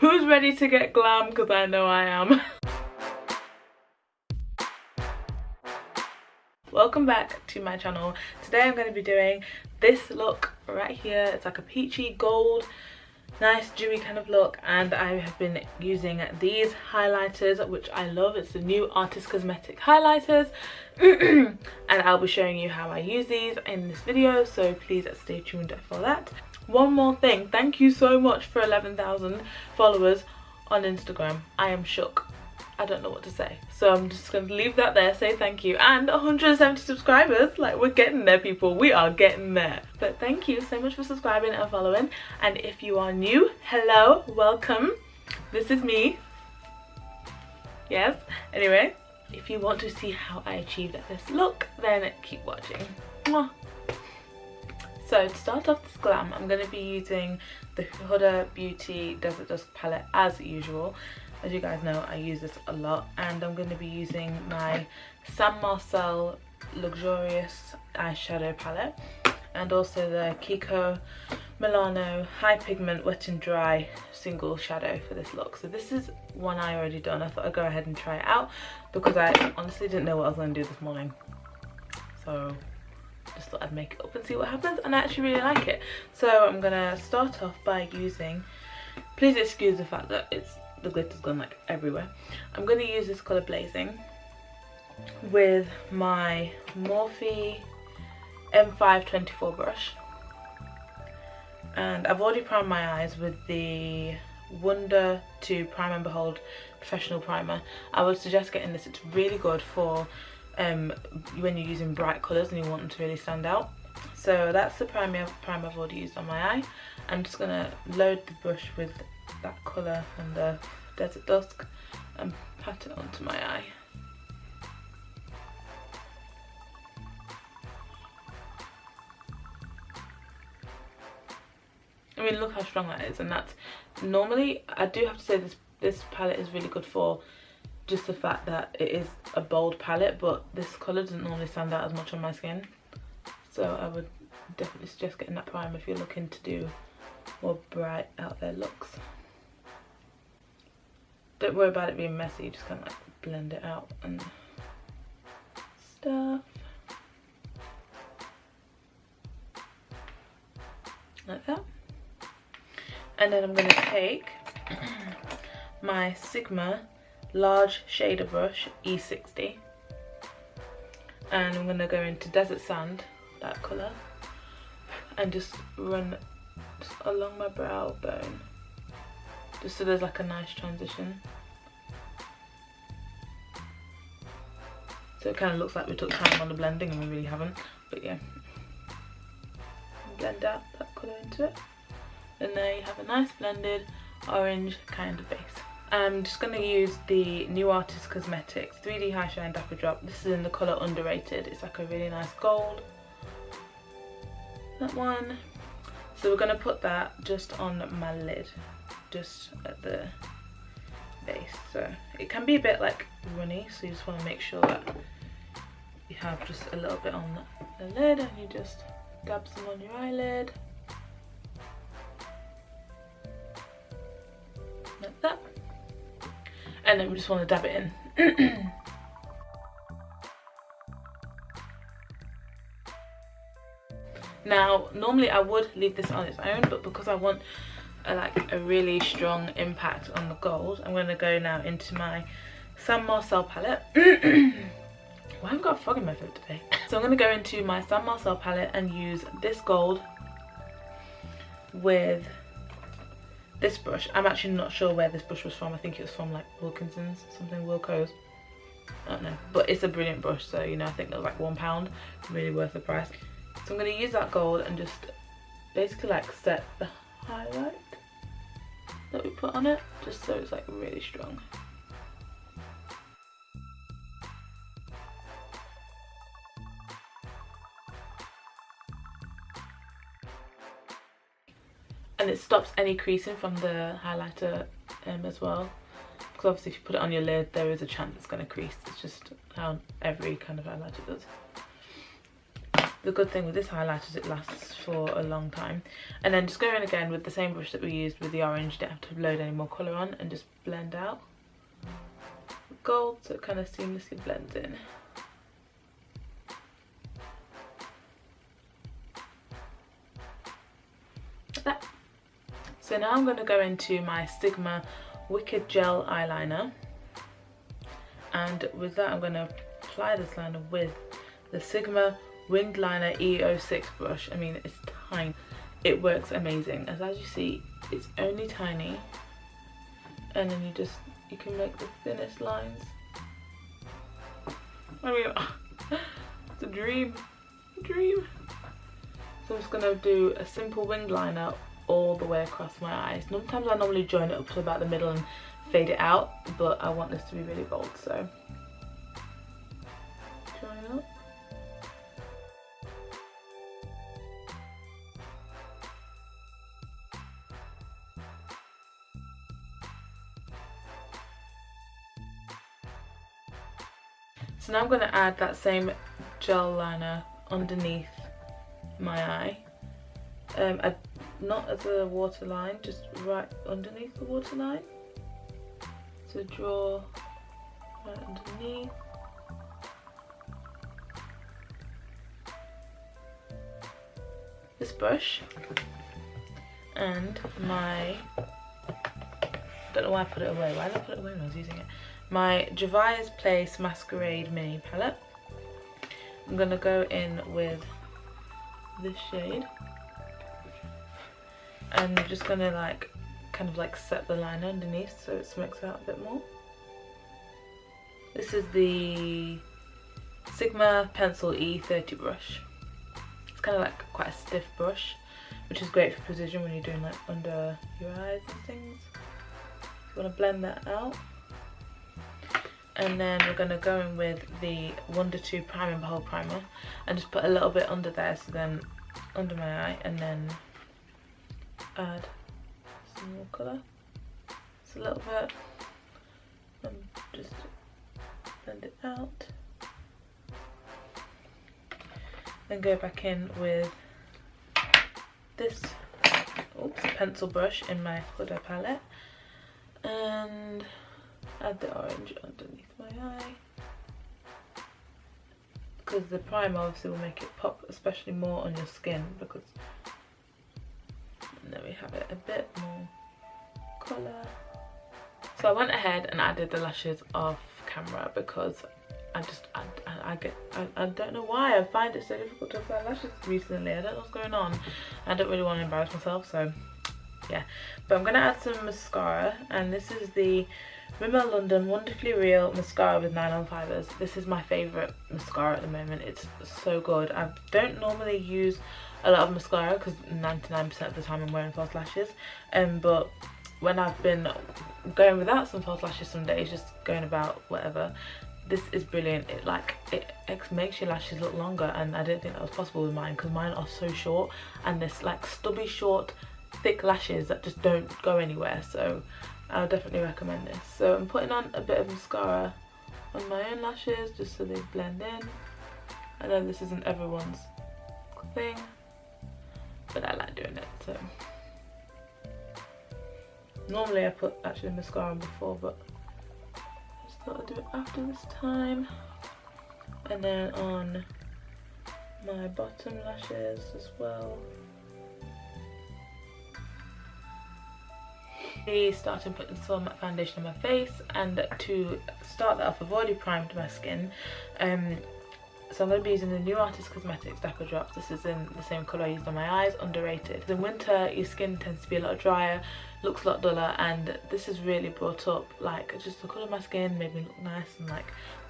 Who's ready to get glam? Because I know I am. Welcome back to my channel. Today I'm going to be doing this look right here. It's like a peachy gold, nice dewy kind of look, and I have been using these highlighters, which I love. It's the new Artist Cosmetic highlighters. And I'll be showing you how I use these in this video, so please stay tuned for that. One more thing, thank you so much for 11,000 followers on Instagram. I am shook. I don't know what to say, so I'm just going to leave that there, say thank you. And 170 subscribers, like, we're getting there, people. We are getting there. But thank you so much for subscribing and following. And if you are new, hello, welcome. This is me. Yes, anyway, if you want to see how I achieved this look, then keep watching. Mwah. So to start off this glam, I'm going to be using the Huda Beauty Desert Dusk palette as usual. As you guys know, I use this a lot, and I'm going to be using my Marcel Luxurious Eyeshadow palette, and also the Kiko Milano High Pigment Wet and Dry single shadow for this look. So this is one I already done. I thought I'd go ahead and try it out because I honestly didn't know what I was going to do this morning. So just thought I'd make it up and see what happens, and I actually really like it. So I'm going to start off by using, please excuse the fact that the glitter's gone like everywhere. I'm going to use this colour Blazing with my Morphe M524 brush, and I've already primed my eyes with the Wonder 2 Prime and Behold Professional Primer. I would suggest getting this. It's really good for when you're using bright colours and you want them to really stand out. So that's the primer I've already used on my eye. I'm just going to load the brush with that colour from the Desert Dusk and pat it onto my eye. I mean, look how strong that is, and that's normally, I do have to say, this palette is really good for just the fact that it is a bold palette, but this colour doesn't normally stand out as much on my skin. So I would definitely suggest getting that primer if you're looking to do more bright out there looks. Don't worry about it being messy, just kind of like blend it out and stuff. Like that. And then I'm going to take my Sigma large shader brush E60, and I'm going to go into Desert Sand, that colour, and just run just along my brow bone, just so there's like a nice transition. So it kind of looks like we took time on the blending and we really haven't, but yeah. Blend out that colour into it, and there you have a nice blended orange kind of base. I'm just going to use the new Artist Cosmetics 3D High Shine Dapper Drop. This is in the colour Underrated. It's like a really nice gold. That one. So we're going to put that just on my lid, just at the base. So it can be a bit like runny, so you just want to make sure that you have just a little bit on the lid, and you just dab some on your eyelid. Like that. And then we just want to dab it in. Now, normally I would leave this on its own, but because I want a really strong impact on the gold, I'm going to go now into my Marcel palette. Why have I got a frog in my throat today? So I'm going to go into my Marcel palette and use this gold with this brush. I'm actually not sure where this brush was from. I think it was from like Wilkinson's, something, Wilco's. I don't know, but it's a brilliant brush, so you know, I think that was like £1, really worth the price. So I'm going to use that gold and just basically like set the highlight that we put on it, just so it's like really strong. And it stops any creasing from the highlighter as well, because obviously if you put it on your lid there is a chance it's going to crease. It's just how every kind of highlighter does. The good thing with this highlighter is it lasts for a long time. And then just go in again with the same brush that we used with the orange. Don't have to load any more colour on, and just blend out the gold so it kind of seamlessly blends in. Like that. So now I'm going to go into my Sigma Wicked Gel Eyeliner, and with that I'm going to apply this liner with the Sigma Winged Liner E06 brush. I mean, it's tiny. It works amazing. As you see, it's only tiny, and then you can make the thinnest lines. I mean, it's a dream, a dream. So I'm just gonna do a simple winged liner all the way across my eyes. Sometimes I normally join it up to about the middle and fade it out, but I want this to be really bold, so join up. So now I'm going to add that same gel liner underneath my eye. Not as a waterline, just right underneath the waterline. So draw right underneath. This brush and my, don't know why I put it away. Why did I put it away when I was using it? My Juvias Place Masquerade Mini Palette. I'm gonna go in with this shade, and I'm just gonna kind of set the liner underneath so it smokes out a bit more. This is the Sigma Pencil E30 brush. It's kind of quite a stiff brush, which is great for precision when you're doing under your eyes and things. You want to blend that out. And then we're going to go in with the Wonder 2 Prime and Behold Primer and just put a little bit under there, so then under my eye, and then add some more colour. Just a little bit, and just blend it out. Then go back in with this pencil brush in my Huda palette and add the orange underneath my eye, because the primer obviously will make it pop especially more on your skin, because, and then we have it a bit more colour. So I went ahead and added the lashes off camera because I don't know why I find it so difficult to apply lashes recently. I don't know what's going on. I don't really want to embarrass myself, so yeah. But I'm going to add some mascara, and this is the Rimmel London Wonderfully Real Mascara with nylon fibres. This is my favourite mascara at the moment. It's so good. I don't normally use a lot of mascara because 99% of the time I'm wearing false lashes, but when I've been going without some false lashes some days, just going about whatever, this is brilliant. It makes your lashes look longer, and I didn't think that was possible with mine because mine are so short, and this stubby short thick lashes that just don't go anywhere. So I would definitely recommend this. So I'm putting on a bit of mascara on my own lashes just so they blend in. I know this isn't everyone's thing, but I like doing it. So normally I put actually mascara on before, but I just thought I'd do it after this time. And then on my bottom lashes as well. Starting putting some foundation on my face, and to start that off I've already primed my skin, so I'm going to be using the New Artist Cosmetics Dapper Drops. This is in the same colour I used on my eyes, Underrated. In winter your skin tends to be a lot drier, looks a lot duller, and this has really brought up just the colour of my skin, made me look nice and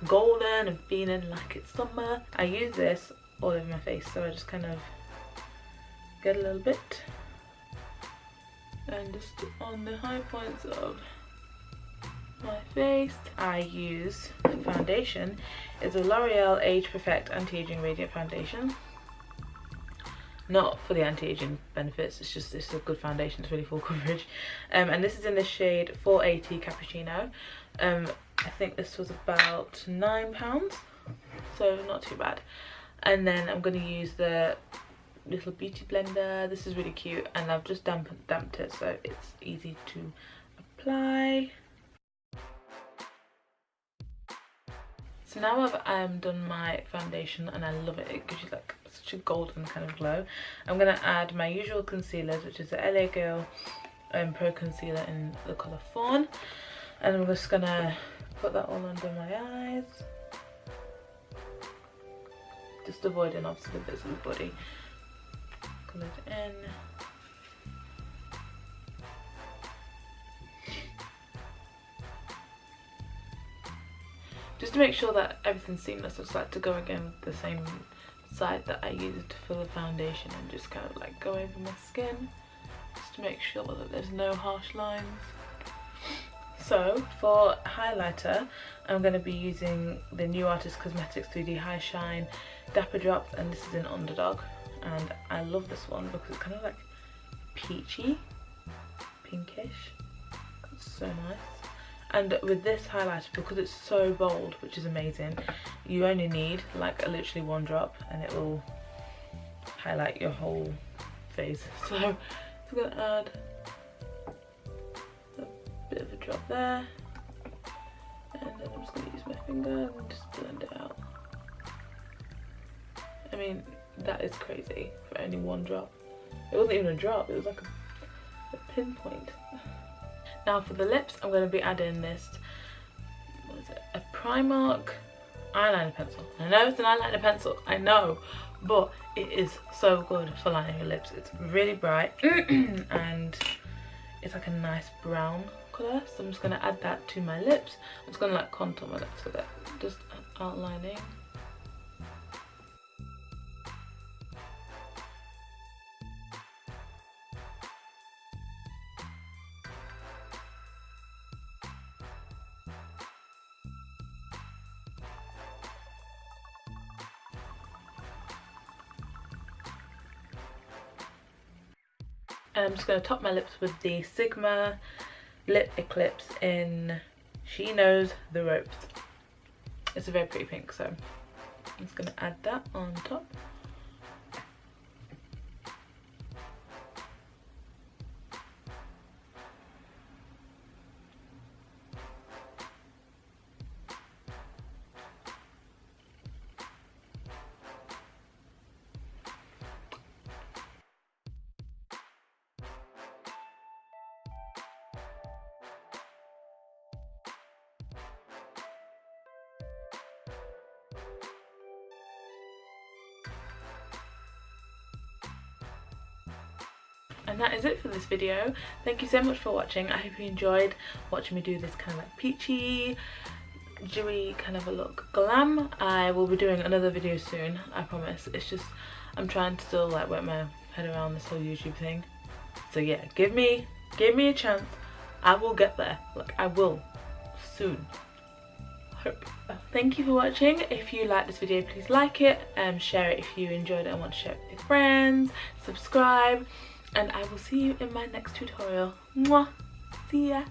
golden and feeling like it's summer. I use this all over my face, so I just kind of get a little bit and just on the high points of my face. I use the foundation. It's a L'Oreal Age Perfect Anti-Aging Radiant Foundation. Not for the anti-aging benefits, it's a good foundation, it's really full coverage. And this is in the shade 480 Cappuccino. I think this was about £9, so not too bad. And then I'm going to use the little beauty blender. This is really cute, and I've just damped it so it's easy to apply. So now I've done my foundation, and I love it. It gives you like such a golden kind of glow. I'm going to add my usual concealers, which is the LA Girl Pro Concealer in the colour Fawn. And I'm just going to put that all under my eyes. Just avoiding obviously the bits of the body. Colour it in. Just to make sure that everything's seamless, I just like to go again with the same side that I used for the foundation and just kind of like go over my skin, just to make sure that there's no harsh lines. So for highlighter, I'm going to be using the New Artist Cosmetics 3D High Shine Dapper Drops, and this is in Underdog. And I love this one because it's kind of like peachy, pinkish. It's so nice. And with this highlighter, because it's so bold, which is amazing, you only need like literally one drop and it will highlight your whole face. So I'm going to add a bit of a drop there, and then I'm just going to use my finger and just blend it out. I mean, that is crazy for only one drop. It wasn't even a drop, it was like a pinpoint. Now for the lips, I'm going to be adding this, what is it, a Primark eyeliner pencil. I know it's an eyeliner pencil, I know, but it is so good for lining your lips. It's really bright and it's like a nice brown colour. So I'm just going to add that to my lips. I'm just going to like contour my lips with it, just outlining. And I'm just going to top my lips with the Sigma Lip Eclipse in She Knows the Ropes. It's a very pretty pink, so I'm just going to add that on top. And that is it for this video. Thank you so much for watching. I hope you enjoyed watching me do this kind of like peachy, dewy kind of a look glam. I will be doing another video soon, I promise. It's just I'm trying to still like wrap my head around this whole YouTube thing. So yeah, give me a chance. I will get there. Like I will soon. Hope. Thank you for watching. If you like this video, please like it, share it if you enjoyed it and want to share it with your friends, subscribe. And I will see you in my next tutorial. Mwah! See ya!